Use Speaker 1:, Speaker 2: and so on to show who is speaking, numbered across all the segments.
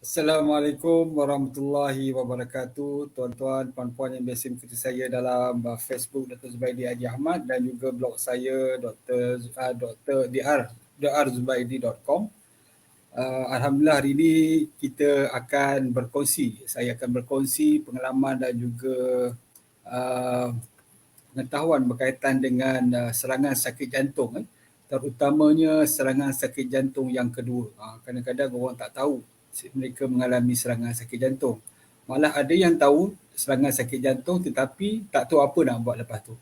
Speaker 1: Assalamualaikum warahmatullahi wabarakatuh. Tuan-tuan, puan-puan yang biasa mengikuti saya dalam Facebook Dr. Zubaidi Haji Ahmad dan juga blog saya drzubaidi.com. Alhamdulillah hari ini kita akan berkongsi. Saya akan berkongsi pengalaman dan juga uh, pengetahuan berkaitan dengan serangan sakit jantung. Terutamanya serangan sakit jantung yang kedua. Kadang-kadang orang tak tahu mereka mengalami serangan sakit jantung. Malah ada yang tahu serangan sakit jantung tetapi tak tahu apa nak buat lepas tu.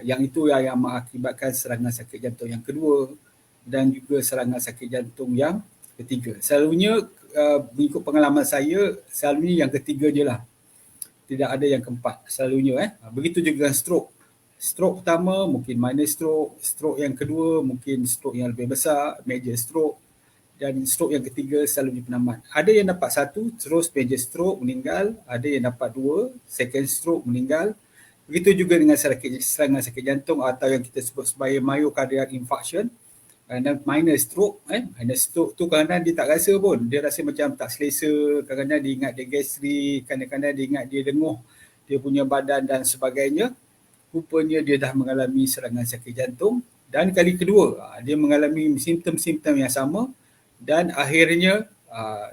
Speaker 1: Yang itu yang mengakibatkan serangan sakit jantung yang kedua dan juga serangan sakit jantung yang ketiga. Selalunya mengikut pengalaman saya, selalunya yang ketiga je lah. Tidak ada yang keempat selalunya. Begitu juga dengan stroke. Stroke pertama mungkin minor stroke, stroke yang kedua mungkin stroke yang lebih besar, major stroke, dan stroke yang ketiga selalunya penamat. Ada yang dapat satu, terus major stroke meninggal, ada yang dapat dua, second stroke meninggal. Begitu juga dengan serangan sakit jantung atau yang kita sebut sebagai myocardial infarction. Dan minor stroke, minor stroke tu kadang-kadang dia tak rasa pun, dia rasa macam tak selesa, kadang-kadang dia ingat dia gastrik, kadang-kadang dia ingat dia denguh dia punya badan dan sebagainya. Rupanya dia dah mengalami serangan sakit jantung dan kali kedua dia mengalami simptom-simptom yang sama dan akhirnya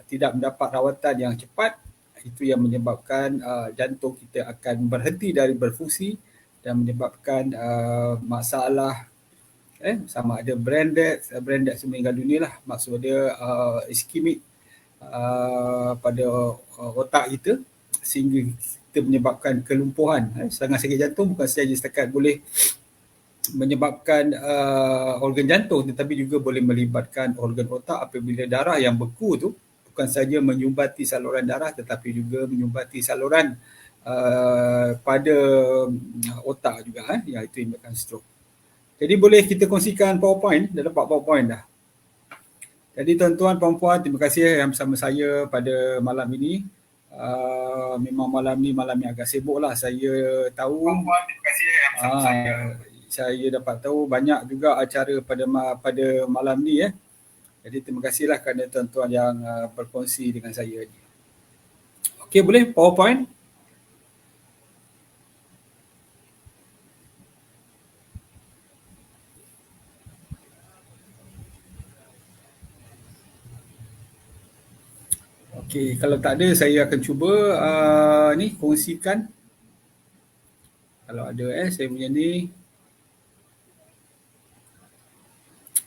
Speaker 1: tidak mendapat rawatan yang cepat. Itu yang menyebabkan jantung kita akan berhenti dari berfungsi dan menyebabkan masalah sama ada brain death meninggal dunia lah, maksud dia ischemic pada otak kita sehingga kita menyebabkan kelumpuhan. Serangan sakit jantung bukan sahaja setakat boleh menyebabkan organ jantung tetapi juga boleh melibatkan organ otak apabila darah yang beku tu bukan sahaja menyumbati saluran darah tetapi juga menyumbati saluran pada otak juga, iaitu menyebabkan stroke. Jadi boleh kita kongsikan PowerPoint, dah dapat PowerPoint dah. Jadi tuan-tuan, puan-puan, terima kasih yang bersama saya pada malam ini. Memang malam ni malam yang agak sibuk lah. Saya tahu, puan-puan, terima kasih yang bersama saya dapat tahu banyak juga acara pada malam ni. Jadi terima kasihlah kerana tuan-tuan yang berkongsi dengan saya. Okey, boleh PowerPoint? Okey, kalau tak ada saya akan cuba ni kongsikan. Kalau ada saya punya ni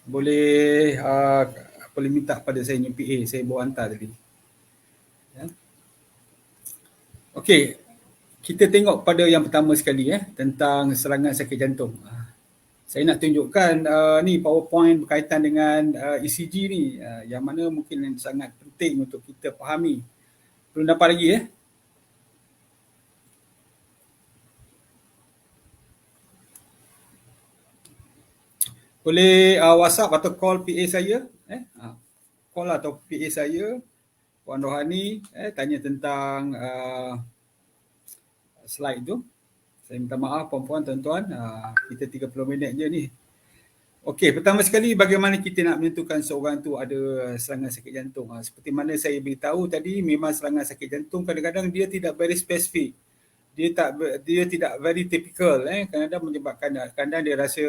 Speaker 1: boleh boleh minta pada saya punya PA, saya bawa hantar tadi. Ya. Okey, kita tengok pada yang pertama sekali tentang serangan sakit jantung. Saya nak tunjukkan ni PowerPoint berkaitan dengan ECG ni, yang mana mungkin sangat penting untuk kita fahami. Belum dapat lagi Boleh WhatsApp atau call PA saya, call atau PA saya, Puan Rohani, tanya tentang slide tu. Saya minta maaf puan-puan, tuan-tuan, kita 30 minit je ni. Okey, pertama sekali bagaimana kita nak menentukan seorang tu ada serangan sakit jantung. Seperti mana saya beritahu tadi, memang serangan sakit jantung kadang-kadang dia tidak very specific. Dia tidak very typical, kadang-kadang menyebabkan kadang dia rasa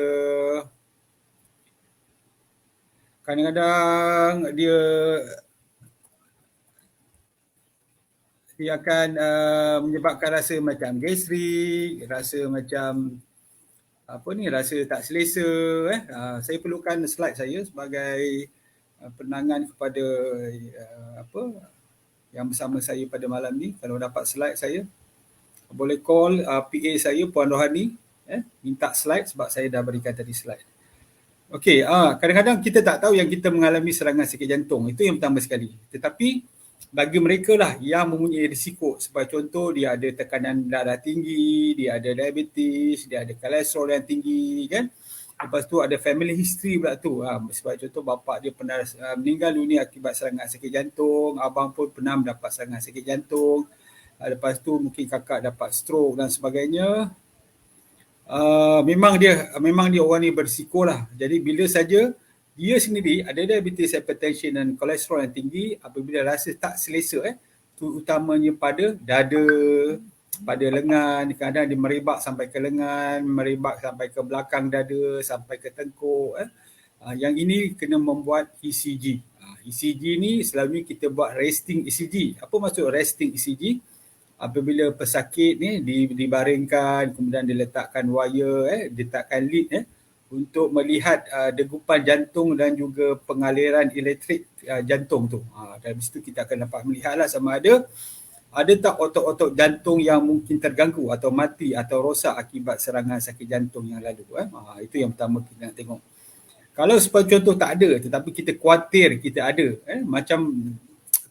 Speaker 1: kadang-kadang dia akan menyebabkan rasa macam gastrik, rasa macam rasa tak selesa. Saya perlukan slide saya sebagai penangan kepada yang bersama saya pada malam ni. Kalau dapat slide saya, boleh call PA saya, Puan Rohani, minta slide sebab saya dah berikan tadi slide. Okey, kadang-kadang kita tak tahu yang kita mengalami serangan sakit jantung. Itu yang pertama sekali. Tetapi bagi mereka lah yang mempunyai risiko. Sebagai contoh, dia ada tekanan darah tinggi, dia ada diabetes, dia ada kolesterol yang tinggi, kan? Lepas tu ada family history pula tu. Sebagai contoh, bapa dia pernah meninggal dunia akibat serangan sakit jantung, abang pun pernah mendapat serangan sakit jantung. Lepas tu mungkin kakak dapat stroke dan sebagainya. Memang dia orang ni berisiko lah. Jadi bila saja dia sendiri ada diabetes, hypertension dan kolesterol yang tinggi apabila rasa tak selesa utamanya pada dada, pada lengan, kadang dia merebak sampai ke lengan, merebak sampai ke belakang dada, sampai ke tengkuk. Yang ini kena membuat ECG. ECG ni selalunya kita buat resting ECG. Apa maksud resting ECG? Apabila pesakit ni dibaringkan, kemudian diletakkan wire, diletakkan lead untuk melihat degupan jantung dan juga pengaliran elektrik jantung tu. Dari situ kita akan dapat melihatlah sama ada tak otot-otot jantung yang mungkin terganggu atau mati atau rosak akibat serangan sakit jantung yang lalu. Itu yang pertama kita nak tengok. Kalau sebagai contoh tak ada tetapi kita khawatir kita ada, macam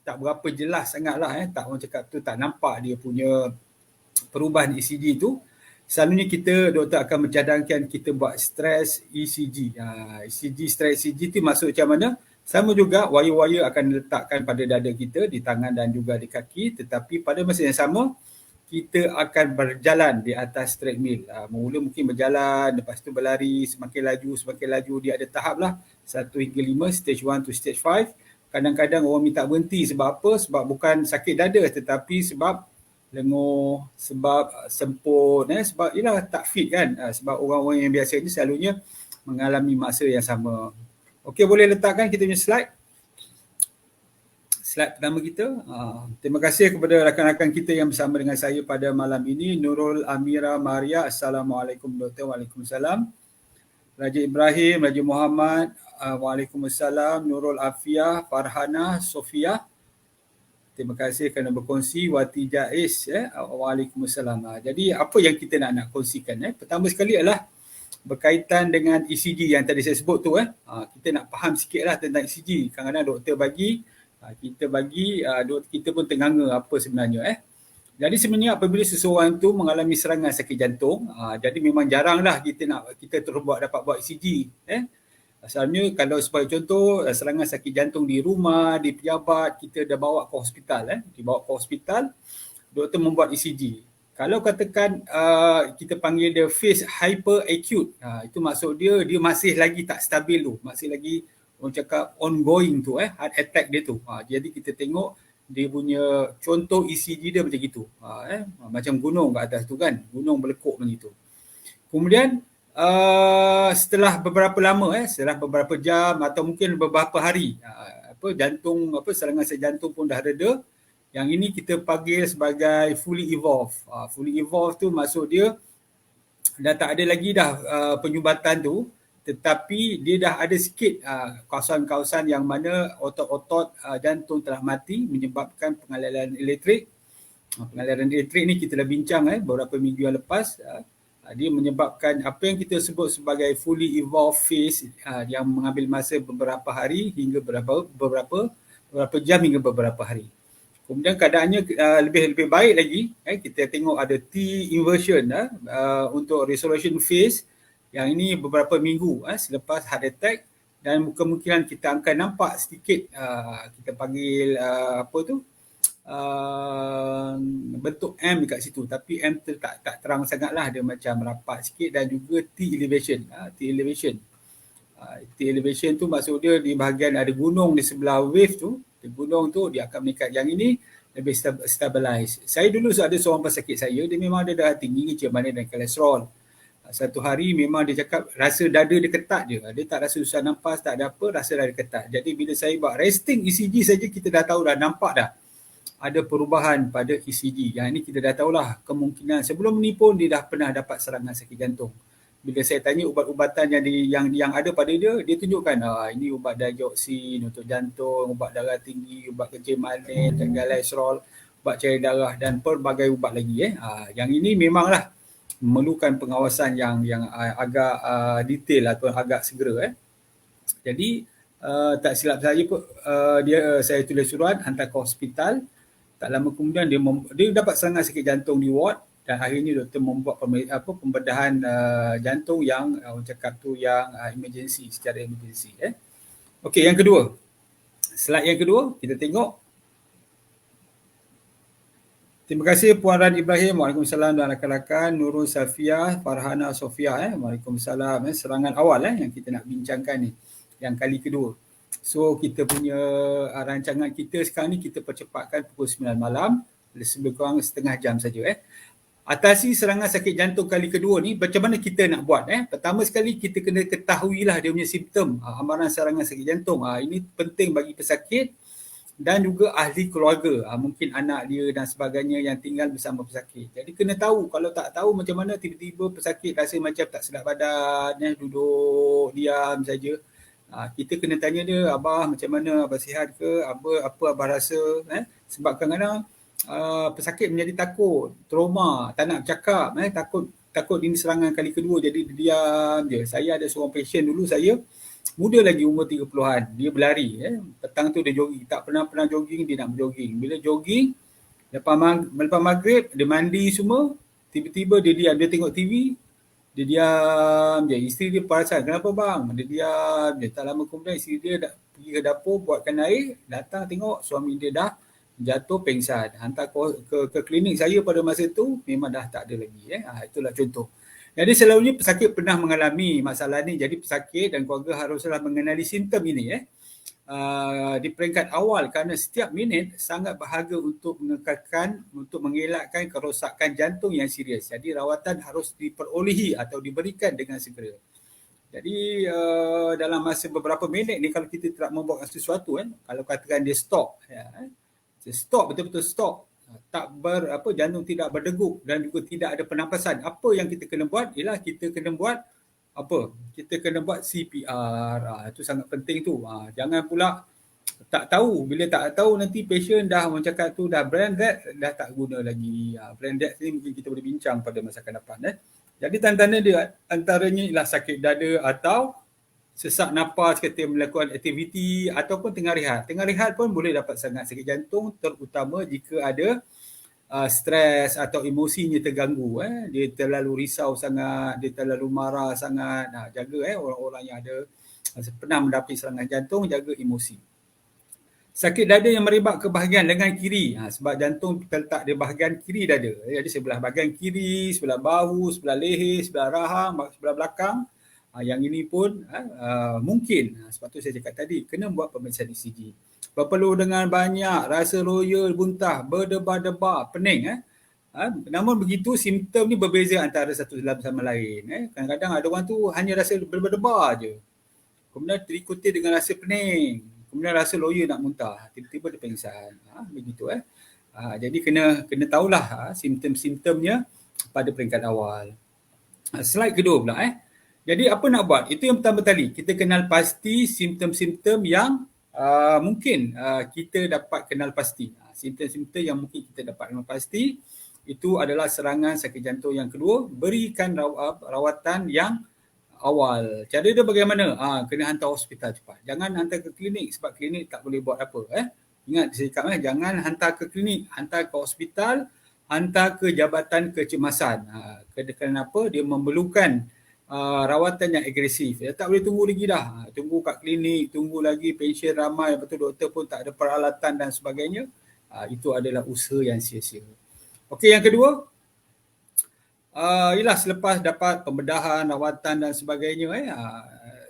Speaker 1: tak berapa jelas sangatlah, tak orang cakap tu tak nampak dia punya perubahan ECG tu, selalunya doktor akan mencadangkan kita buat stress ECG. ECG, stress ECG tu maksud macam mana? Sama juga wire-wire akan diletakkan pada dada kita, di tangan dan juga di kaki, tetapi pada masa yang sama kita akan berjalan di atas treadmill. Mula mungkin berjalan, lepas tu berlari, semakin laju dia ada tahap lah, 1 hingga 5, stage 1 to stage 5. Kadang-kadang orang minta berhenti sebab apa? Sebab bukan sakit dada tetapi sebab lenguh, sebab semput, sebab ialah tak fit kan. Sebab orang-orang yang biasa ni selalunya mengalami masa yang sama. Okey, boleh letakkan kita punya slide. Slide pertama kita. Terima kasih kepada rakan-rakan kita yang bersama dengan saya pada malam ini. Nurul Amira Maria, Assalamualaikum Doktor. Waalaikumsalam. Raja Ibrahim, Raja Muhammad, Waalaikumsalam. Nurul Afia, Farhana, Sofia. Terima kasih kerana berkongsi. Wati Jais, Waalaikumsalam. Jadi apa yang kita nak kongsikan? Pertama sekali adalah berkaitan dengan ECG yang tadi saya sebut tu. Kita nak faham sikit lah tentang ECG. Kadang-kadang doktor bagi, kita pun tenganga apa sebenarnya. Jadi sebenarnya apabila seseorang tu mengalami serangan sakit jantung, jadi memang jarang lah kita terus dapat buat ECG. Asalnya kalau sebagai contoh serangan sakit jantung di rumah, di pejabat, kita dah bawa ke hospital. Dibawa ke hospital, doktor membuat ECG. Kalau katakan kita panggil dia phase hyperacute, itu maksud dia masih lagi tak stabil tu, masih lagi orang cakap ongoing tu, heart attack dia tu. Jadi kita tengok dia punya contoh ECG dia macam gitu. Macam gunung kat atas tu kan, gunung berlekuk macam itu. Kemudian setelah beberapa lama, setelah beberapa jam atau mungkin beberapa hari, serangan sakit jantung pun dah reda. Yang ini kita panggil sebagai fully evolved. Fully evolved tu maksud dia dah tak ada lagi dah penyumbatan tu, tetapi dia dah ada sikit kawasan-kawasan yang mana otot-otot jantung telah mati menyebabkan pengaliran elektrik. Pengaliran elektrik ni kita dah bincang beberapa minggu yang lepas. Dia menyebabkan apa yang kita sebut sebagai fully evolved phase yang mengambil masa beberapa hari hingga beberapa jam hingga beberapa hari. Kemudian keadaannya lebih baik lagi, kita tengok ada T inversion untuk resolution phase. Yang ini beberapa minggu selepas heart attack, dan kemungkinan kita akan nampak sedikit kita panggil bentuk M dekat situ, tapi M tak terang sangatlah, dia macam rapat sikit, dan juga T elevation. T elevation tu maksud dia di bahagian ada gunung di sebelah wave tu, di gunung tu dia akan meningkat. Yang ini lebih stabilize. Saya dulu ada seorang pesakit saya, dia memang ada darah tinggi, cemaran dan kolesterol. Satu hari memang dia cakap rasa dada dia ketat je. Dia tak rasa susah nafas, tak ada apa, rasa dada ketat. Jadi bila saya buat resting ECG saja, kita dah tahu dah, nampak dah ada perubahan pada ECG. Yang ini kita dah tahulah kemungkinan sebelum ni pun dia dah pernah dapat serangan sakit jantung. Bila saya tanya ubat-ubatan yang ada pada dia tunjukkan ini ubat digoxin untuk jantung, ubat darah tinggi, ubat kencing manis, kolesterol, ubat cair darah dan pelbagai ubat lagi. Yang ini memanglah memerlukan pengawasan yang agak detail atau agak segera. Jadi tak silap saya pun saya tulis surat hantar ke hospital. Tak lama kemudian dia dapat serangan sakit jantung di ward, dan akhirnya doktor membuat pembedahan jantung yang orang cakap tu yang emergency, secara emergency. Okey, yang kedua. Slide yang kedua kita tengok. Terima kasih Puan Ran Ibrahim. Waalaikumsalam, dan rakan-rakan Nurul Safia, Farhana Sofia. Waalaikumsalam. Serangan awal yang kita nak bincangkan ni. yang kali kedua. So kita punya rancangan kita sekarang ni kita percepatkan pukul 9 malam, lebih kurang setengah jam saja. Atasi serangan sakit jantung kali kedua ni macam mana kita nak buat? Pertama sekali kita kena ketahuilah dia punya simptom amaran serangan sakit jantung. Ini penting bagi pesakit dan juga ahli keluarga, mungkin anak dia dan sebagainya yang tinggal bersama pesakit. Jadi kena tahu, kalau tak tahu macam mana tiba-tiba pesakit rasa macam tak sedap badan, duduk diam saja. Kita kena tanya dia, abah macam mana, abah sihat ke, apa abah rasa. Sebab kadang-kadang pesakit menjadi takut, trauma, tak nak bercakap, takut ini serangan kali kedua, jadi dia diam je. Saya ada seorang pasien dulu, saya muda lagi, umur 30-an, dia berlari. Petang tu dia jogging, tak pernah jogging, dia nak berjogging. Bila jogging, lepas maghrib, dia mandi semua, tiba-tiba dia diam, dia tengok TV, dia diam je. Isteri dia perasan, kenapa bang? Dia diam je. Tak lama kemudian isteri dia dah pergi ke dapur buatkan air, datang tengok suami dia dah jatuh pengsan. Hantar ke klinik saya pada masa tu memang dah tak ada lagi. Itulah contoh. Jadi selalunya pesakit pernah mengalami masalah ni. Jadi pesakit dan keluarga haruslah mengenali simptom ini di peringkat awal, kerana setiap minit sangat berharga untuk mengekalkan, untuk mengelakkan kerosakan jantung yang serius. Jadi rawatan harus diperolehi atau diberikan dengan segera. Jadi dalam masa beberapa minit ni kalau kita tidak membuat sesuatu, kalau katakan dia stop, stop, betul-betul stop, jantung tidak berdegup dan juga tidak ada pernafasan. Apa yang kita kena buat ialah kita kena buat kita kena buat CPR. Itu sangat penting tu. Jangan pula tak tahu, bila tak tahu nanti patient dah orang cakap tu dah brain dead, dah tak guna lagi. Brain dead ni mungkin kita boleh bincang pada masa akan depan. Jadi tanda-tanda dia antaranya ialah sakit dada atau sesak nafas ketika melakukan aktiviti ataupun tengah rehat. Tengah rehat pun boleh dapat sangat sakit jantung, terutama jika ada stres atau emosinya terganggu. Dia terlalu risau sangat, dia terlalu marah sangat. Jaga orang-orang yang ada pernah mendapat serangan jantung, jaga emosi. Sakit dada yang merebak ke bahagian lengan kiri, sebab jantung terletak di bahagian kiri dada. Jadi sebelah bahagian kiri, sebelah bahu, sebelah leher, sebelah rahang, sebelah belakang. Yang ini pun mungkin, sebab tu saya cakap tadi, kena buat pemeriksaan ECG. Berpeluh dengan banyak, rasa royal, muntah, berdebar-debar, pening. Namun begitu, simptom ni berbeza antara satu sama lain. Kadang-kadang ada orang tu hanya rasa berdebar je. Kemudian diikuti dengan rasa pening. Kemudian rasa loya nak muntah. Tiba-tiba dia pengsan. Begitu. Jadi kena tahulah simptom-simptomnya pada peringkat awal. Slide kedua pula. Jadi apa nak buat? Itu yang pertama kali. Kita kenal pasti simptom-simptom yang mungkin kita dapat kenal pasti. Simptom-simptom yang mungkin kita dapat kenal pasti itu adalah serangan sakit jantung yang kedua. Berikan rawatan yang awal. Cara dia bagaimana? Kena hantar hospital cepat. Jangan hantar ke klinik sebab klinik tak boleh buat apa. Ingat saya cakap, jangan hantar ke klinik, hantar ke hospital, hantar ke jabatan kecemasan. Kenapa? Dia memerlukan rawatan yang agresif. Tak boleh tunggu lagi dah. Tunggu kat klinik, tunggu lagi pasien ramai, betul doktor pun tak ada peralatan dan sebagainya. Itu adalah usaha yang sia-sia. Okey, yang kedua, ialah selepas dapat pembedahan, rawatan dan sebagainya,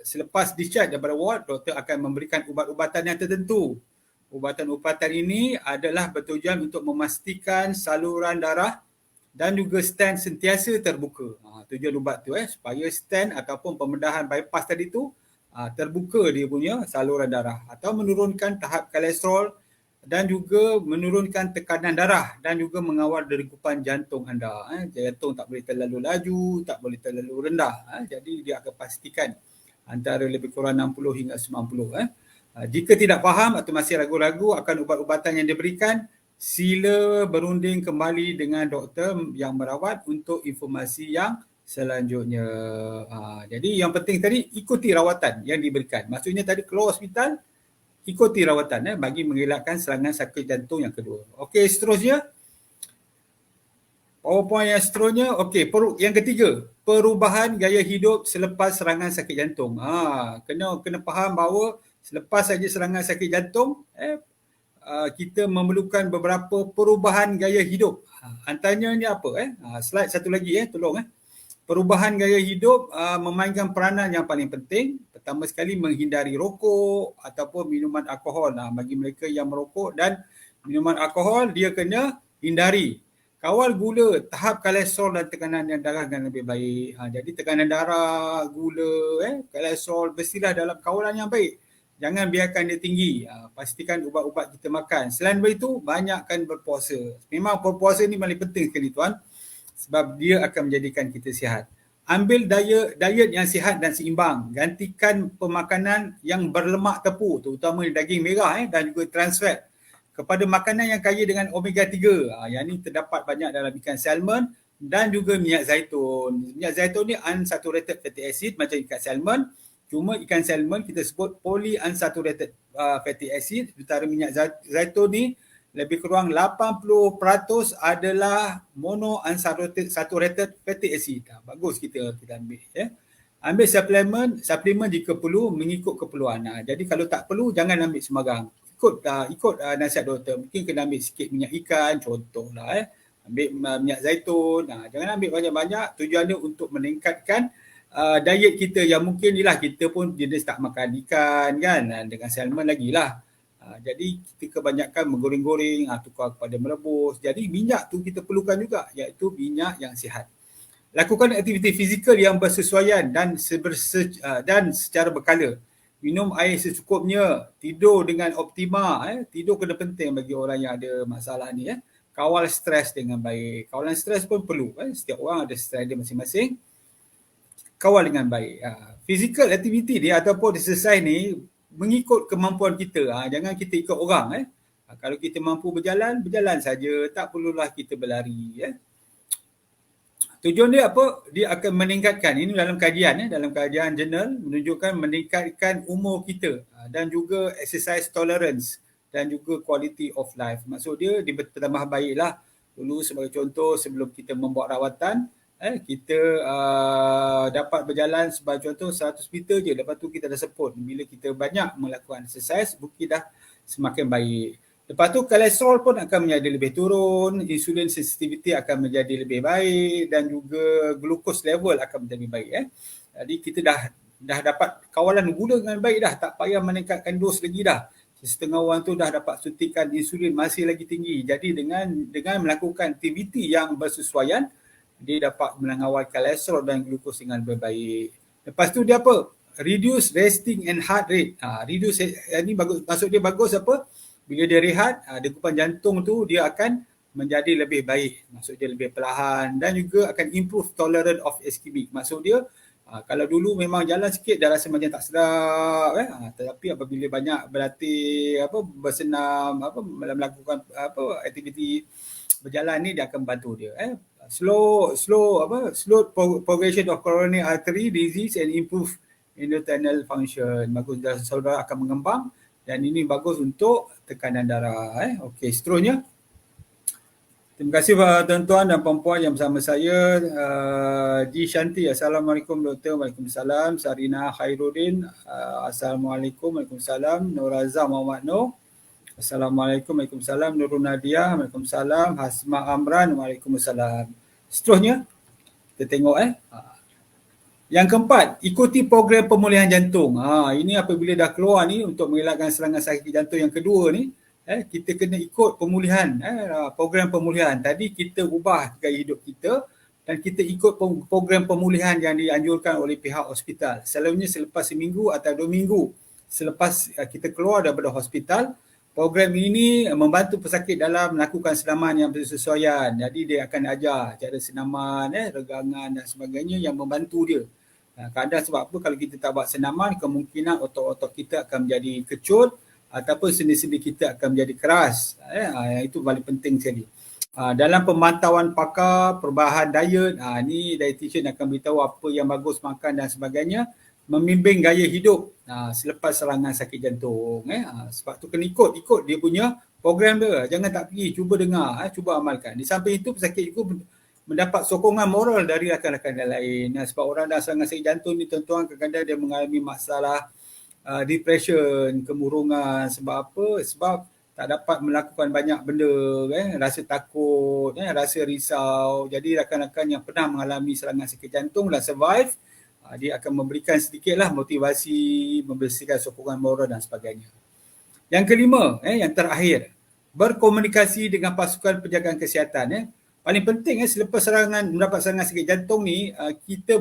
Speaker 1: selepas discharge daripada ward, doktor akan memberikan ubat-ubatan yang tertentu. Ubatan-ubatan ini adalah bertujuan untuk memastikan saluran darah dan juga stent sentiasa terbuka. Tujuan ubat tu supaya stent ataupun pembedahan bypass tadi tu terbuka dia punya saluran darah atau menurunkan tahap kolesterol dan juga menurunkan tekanan darah dan juga mengawal degupan jantung anda. Jantung tak boleh terlalu laju, tak boleh terlalu rendah. Jadi dia akan pastikan antara lebih kurang 60 hingga 90. Jika tidak faham atau masih ragu-ragu akan ubat-ubatan yang diberikan, sila berunding kembali dengan doktor yang merawat untuk informasi yang selanjutnya. Jadi yang penting tadi, ikuti rawatan yang diberikan. Maksudnya tadi keluar hospital, ikuti rawatan bagi mengelakkan serangan sakit jantung yang kedua. Okey, seterusnya. PowerPoint yang seterusnya. Okey, yang ketiga, perubahan gaya hidup selepas serangan sakit jantung. Kena faham bahawa selepas saja serangan sakit jantung, kita memerlukan beberapa perubahan gaya hidup. Antaranya ni apa? Slide satu lagi tolong. perubahan gaya hidup memainkan peranan yang paling penting. Pertama sekali menghindari rokok ataupun minuman alkohol. Bagi mereka yang merokok dan minuman alkohol, dia kena hindari. Kawal gula, tahap kolesterol dan tekanan darah dengan lebih baik. Jadi tekanan darah, gula, kolesterol mestilah dalam kawalan yang baik. Jangan biarkan dia tinggi. Pastikan ubat-ubat kita makan. Selain itu, banyakkan berpuasa. Memang berpuasa ni paling penting sekali tuan. Sebab dia akan menjadikan kita sihat. Ambil diet yang sihat dan seimbang. Gantikan pemakanan yang berlemak tepu, terutama daging merah dan juga trans fat, kepada makanan yang kaya dengan omega 3. Yang ini terdapat banyak dalam ikan salmon dan juga minyak zaitun. Minyak zaitun ni unsaturated fatty acid macam ikan salmon. Cuma ikan salmon kita sebut polyunsaturated fatty acid. Sementara minyak zaitun ni lebih kurang 80% adalah monounsaturated fatty acid. Bagus kita ambil. Ambil suplemen jika perlu mengikut keperluan. Jadi kalau tak perlu jangan ambil sembarang. Ikut nasihat doktor. Mungkin kena ambil sikit minyak ikan contohlah. Ambil minyak zaitun. Jangan ambil banyak-banyak. Tujuannya untuk meningkatkan diet kita yang mungkin ialah kita pun jenis tak makan ikan kan, dengan salmon lagi lah. Jadi kita kebanyakan menggoreng-goreng, tukar kepada merebus. Jadi minyak tu kita perlukan juga, iaitu minyak yang sihat. Lakukan aktiviti fizikal yang bersesuaian dan secara berkala. Minum air secukupnya, tidur dengan optima. Tidur kena penting bagi orang yang ada masalah ni. Kawal stres dengan baik. Kawalan stres pun perlu. Setiap orang ada stres dia masing-masing. Kawal dengan baik. Physical activity dia ataupun exercise ni mengikut kemampuan kita. Jangan kita ikut orang. Kalau kita mampu berjalan saja. Tak perlulah kita berlari. Tujuan dia apa? Dia akan meningkatkan, ini dalam kajian jurnal menunjukkan meningkatkan umur kita dan juga exercise tolerance dan juga quality of life. Maksud dia bertambah baiklah. Dulu sebagai contoh sebelum kita membuat rawatan, kita dapat berjalan sebagai contoh 100 meter je, lepas tu kita dah seput. Bila kita banyak melakukan exercise, mungkin dah semakin baik. Lepas tu kolesterol pun akan menjadi lebih turun, insulin sensitivity akan menjadi lebih baik dan juga glucose level akan menjadi baik. Jadi kita dah dapat kawalan gula dengan baik dah, tak payah meningkatkan dos lagi dah. Setengah orang tu dah dapat suntikan insulin masih lagi tinggi. Jadi dengan melakukan aktiviti yang bersesuaian, dia dapat mengawal kolesterol dan glucose dengan lebih baik. Lepas tu dia apa? Reduce resting and heart rate. Reduce ini bagus, maksud dia bagus apa? Bila dia rehat, degupan jantung tu dia akan menjadi lebih baik. Maksud dia lebih perlahan dan juga akan improve tolerance of ischemic. Maksud dia kalau dulu memang jalan sikit dah rasa macam tak sedap, tetapi apabila banyak berlatih bersenam, melakukan aktiviti berjalan ni, dia akan bantu dia. Slow progression of coronary artery disease and improve endothelial function. Bagus, saudara akan mengembang. Dan ini bagus untuk tekanan darah. Okey, seterusnya. Terima kasih tuan-tuan dan puan-puan yang bersama saya. Ji Shanti, Assalamualaikum Doktor. Waalaikumsalam. Sarina Khairuddin, Assalamualaikum. Waalaikumsalam. Nur Azam Muhammad Nur, Assalamualaikum. Waalaikumsalam. Nurul Nadia, Waalaikumsalam. Hasma Amran, Waalaikumsalam. Seterusnya, kita tengok Yang keempat, ikuti program pemulihan jantung. Ini apabila dah keluar ni untuk mengelakkan serangan sakit jantung yang kedua ni, kita kena ikut pemulihan, program pemulihan. Tadi kita ubah gaya hidup kita dan kita ikut program pemulihan yang dianjurkan oleh pihak hospital. Selalunya selepas seminggu atau 2 minggu selepas kita keluar daripada hospital, program ini membantu pesakit dalam melakukan senaman yang bersesuaian. Jadi dia akan ajar cara senaman, regangan dan sebagainya yang membantu dia. Kadang sebab apa, kalau kita tak buat senaman, kemungkinan otot-otot kita akan menjadi kecut ataupun sendi-sendi kita akan menjadi keras. Itu paling penting sekali. Dalam pemantauan pakar perubahan diet, ni dietitian akan beritahu apa yang bagus makan dan sebagainya. Membimbing gaya hidup selepas serangan sakit jantung. Sebab tu kena ikut dia punya program dia. Jangan tak pergi, cuba dengar, cuba amalkan. Di samping itu, pesakit juga mendapat sokongan moral dari rakan-rakan yang lain. Sebab orang dah serangan sakit jantung ni, tuan-tuan, kadang-kadang dia mengalami masalah depression, kemurungan. Sebab apa? Sebab tak dapat melakukan banyak benda, rasa takut, rasa risau. Jadi rakan-rakan yang pernah mengalami serangan sakit jantung dan survive, dia akan memberikan sedikitlah motivasi, membersihkan sokongan moral dan sebagainya. Yang kelima, yang terakhir, berkomunikasi dengan pasukan penjagaan kesihatan. Paling penting selepas mendapat serangan sakit jantung ni, kita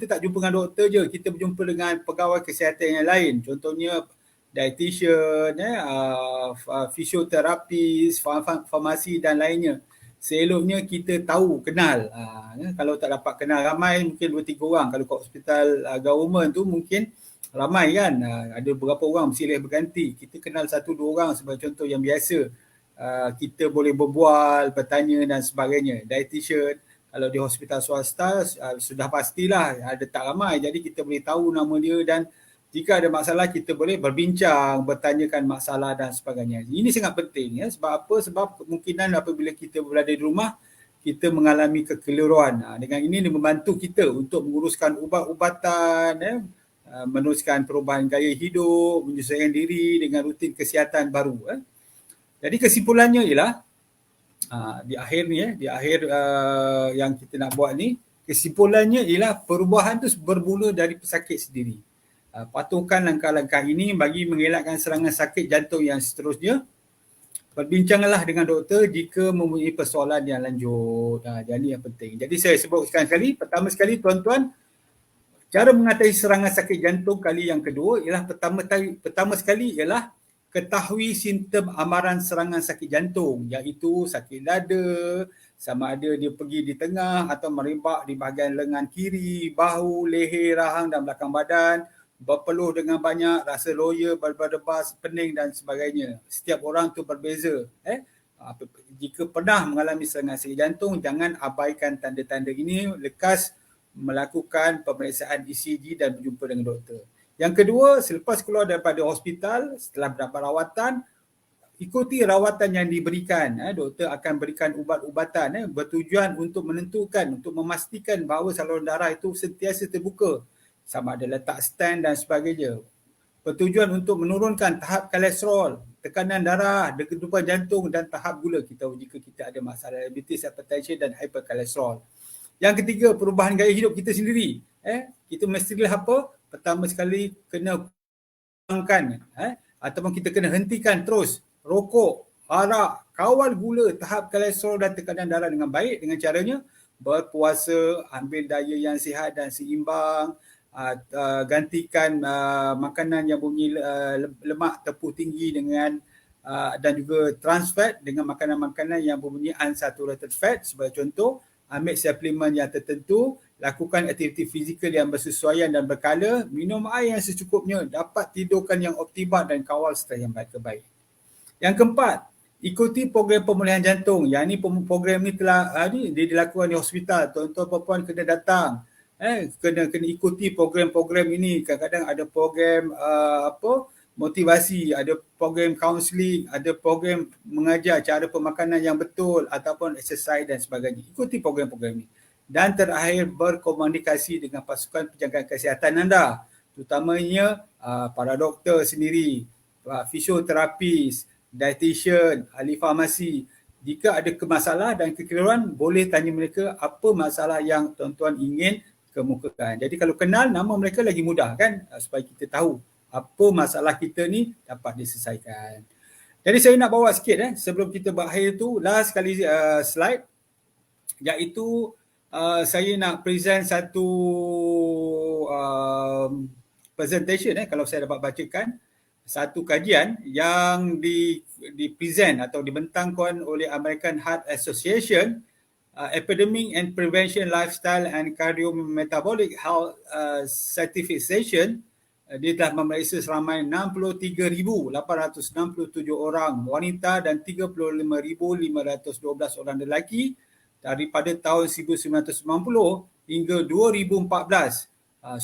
Speaker 1: tak jumpa dengan doktor je, kita berjumpa dengan pegawai kesihatan yang lain. Contohnya dietitian, fisioterapis, farmasi dan lainnya. Seeloknya kita tahu, kenal. Kalau tak dapat kenal ramai, mungkin 2-3 orang. Kalau kat hospital government tu mungkin ramai kan, ada beberapa orang bersilih berganti. Kita kenal 1-2 orang sebagai contoh yang biasa. Kita boleh berbual, bertanya dan sebagainya. Dietitian, kalau di hospital swasta sudah pastilah ada tak ramai, jadi kita boleh tahu nama dia dan jika ada masalah kita boleh berbincang, bertanyakan masalah dan sebagainya. Ini sangat penting. Sebab apa? Sebab kemungkinan apabila kita berada di rumah, kita mengalami kekeliruan. Dengan ini membantu kita untuk menguruskan ubat-ubatan, meneruskan perubahan gaya hidup, menyesuaikan diri dengan rutin kesihatan baru. Jadi kesimpulannya ialah di akhir yang kita nak buat ni, kesimpulannya ialah perubahan tu bermula dari pesakit sendiri. Patuhkan langkah-langkah ini bagi mengelakkan serangan sakit jantung yang seterusnya. Berbincanglah dengan doktor jika mempunyai persoalan yang lanjut. Jadi yang penting. Jadi saya sebutkan sekali, pertama sekali tuan-tuan, cara mengatasi serangan sakit jantung kali yang kedua ialah pertama sekali ialah ketahui simptom amaran serangan sakit jantung, iaitu sakit dada, sama ada dia pergi di tengah atau merebak di bahagian lengan kiri, bahu, leher, rahang dan belakang badan, berpeluh dengan banyak, rasa loya, berdebar-debar, pening dan sebagainya. Setiap orang tu berbeza. Jika pernah mengalami serangan sakit jantung, jangan abaikan tanda-tanda ini, lekas melakukan pemeriksaan ECG dan berjumpa dengan doktor. Yang kedua, selepas keluar daripada hospital, setelah mendapat rawatan, ikuti rawatan yang diberikan. Doktor akan berikan ubat-ubatan bertujuan untuk menentukan, untuk memastikan bahawa saluran darah itu sentiasa terbuka. Sama ada letak stent dan sebagainya. Bertujuan untuk menurunkan tahap kolesterol, tekanan darah, degupan jantung dan tahap gula kita jika kita ada masalah diabetes, hypertension dan hyperkolesterol. Yang ketiga, perubahan gaya hidup kita sendiri. Kita mestilah apa? Pertama sekali kena kurangkan ataupun kita kena hentikan terus rokok, arak, kawal gula, tahap kolesterol dan tekanan darah dengan baik dengan caranya berpuasa, ambil daya yang sihat dan seimbang, gantikan makanan yang mempunyai lemak tepung tinggi dengan dan juga trans fat dengan makanan-makanan yang mempunyai unsaturated fat. Sebagai contoh, ambil suplemen yang tertentu, lakukan aktiviti fizikal yang bersesuaian dan berkala, minum air yang secukupnya, dapat tidurkan yang optimal dan kawal stres yang baik. Yang keempat, ikuti program pemulihan jantung. Yang ini program ni telah dilakukan di hospital. Tuan-tuan puan-puan kena datang. Kena ikuti program-program ini. Kadang-kadang ada program motivasi, ada program counselling, ada program mengajar cara pemakanan yang betul ataupun exercise dan sebagainya. Ikuti program-program ini. Dan terakhir, berkomunikasi dengan pasukan penjagaan kesihatan anda, terutamanya para doktor sendiri, fisioterapis, dietitian, ahli farmasi. Jika ada masalah dan kekeliruan, boleh tanya mereka apa masalah yang tuan-tuan ingin kemukakan. Jadi kalau kenal nama mereka lagi mudah kan, supaya kita tahu apa masalah kita ni dapat diselesaikan. Jadi saya nak bawa sikit sebelum kita berakhir tu, last sekali slide, iaitu saya nak present satu presentation kalau saya dapat bacakan, satu kajian yang di-present atau dibentangkan oleh American Heart Association, Epidemic and Prevention Lifestyle and Cardiometabolic Health Scientific Session. Dia telah memeriksa seramai 63,867 orang wanita dan 35,512 orang lelaki daripada tahun 1990 hingga 2014.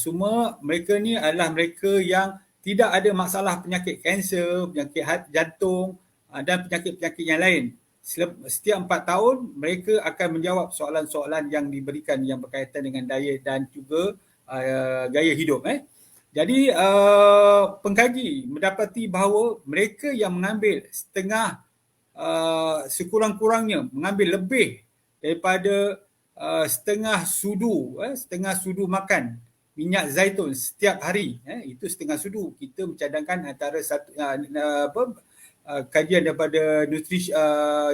Speaker 1: Semua mereka ni adalah mereka yang tidak ada masalah penyakit kanser, penyakit jantung dan penyakit-penyakit yang lain. Setiap 4 tahun mereka akan menjawab soalan-soalan yang diberikan yang berkaitan dengan diet dan juga gaya hidup. Jadi pengkaji mendapati bahawa mereka yang mengambil setengah sekurang-kurangnya mengambil lebih daripada setengah sudu makan minyak zaitun setiap hari, itu setengah sudu. Kita mencadangkan antara satu kajian daripada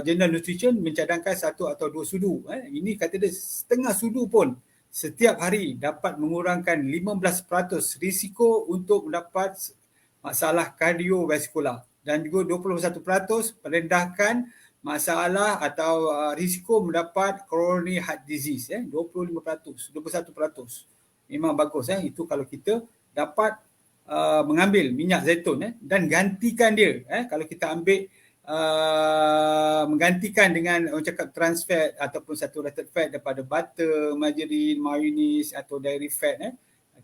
Speaker 1: General Nutrition mencadangkan 1 atau 2 sudu. Ini kata dia setengah sudu pun setiap hari dapat mengurangkan 15% risiko untuk mendapat masalah kardiovaskular dan juga 21% merendahkan masalah atau risiko mendapat coronary heart disease. 25%, 21%. Memang bagus. Itu kalau kita dapat mengambil minyak zaitun dan gantikan dia. Kalau kita ambil menggantikan dengan orang cakap trans fat ataupun saturated fat daripada butter, margarine, mayonnaise atau dairy fat,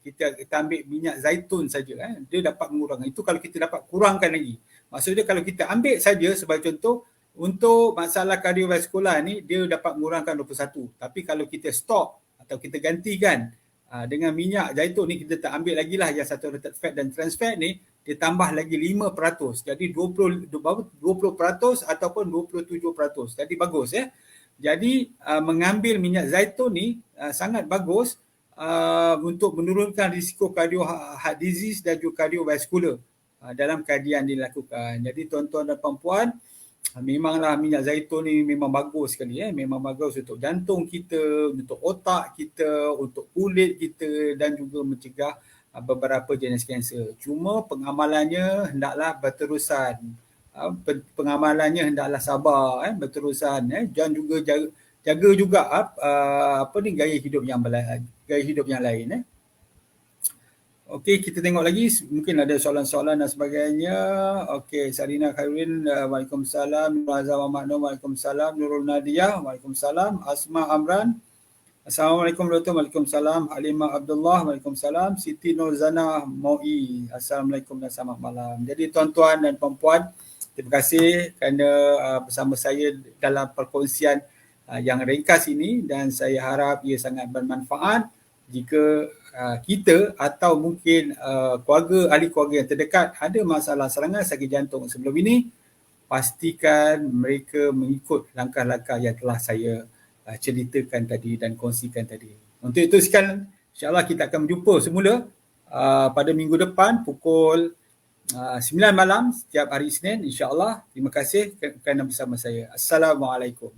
Speaker 1: kita ambil minyak zaitun saja, dia dapat mengurangkan. Itu kalau kita dapat kurangkan lagi. Maksudnya kalau kita ambil saja sebagai contoh untuk masalah kardiovaskular ni dia dapat mengurangkan 21. Tapi kalau kita stop atau kita gantikan dengan minyak zaitun ni, kita tak ambil lagi lah yang saturated fat dan trans fat ni, dia tambah lagi 5%. Jadi 20% ataupun 27%. Jadi bagus ya. Jadi mengambil minyak zaitun ni sangat bagus untuk menurunkan risiko heart disease dan juga kardiovaskular dalam kajian dilakukan. Jadi tuan-tuan dan puan-puan, memanglah minyak zaitun ni memang bagus sekali. Memang bagus untuk jantung kita, untuk otak kita, untuk kulit kita dan juga mencegah beberapa jenis kanser. Cuma pengamalannya hendaklah berterusan. Pengamalannya hendaklah sabar, berterusan, dan juga jaga juga gaya hidup yang lain. Okey, kita tengok lagi, mungkin ada soalan-soalan dan sebagainya. Okey, Sarina Khairuddin, Waalaikumsalam. Nurul Azhar Muhammad Nur, Waalaikumsalam. Nurul Nadia, Waalaikumsalam. Asma Amran, Assalamualaikum warahmatullahi wabarakatuh. Waalaikumsalam. Halimah Abdullah, Waalaikumsalam. Siti Nurzana Moi, Assalamualaikum dan selamat malam. Jadi tuan-tuan dan puan-puan, terima kasih kerana bersama saya dalam perkongsian yang ringkas ini, dan saya harap ia sangat bermanfaat jika kita atau mungkin ahli keluarga yang terdekat ada masalah serangan sakit jantung sebelum ini, pastikan mereka mengikut langkah-langkah yang telah saya ceritakan tadi dan kongsikan tadi. Untuk itu sekian, insyaAllah kita akan berjumpa semula pada minggu depan pukul 9 malam setiap hari Isnin, insyaAllah. Terima kasih kerana bersama saya. Assalamualaikum.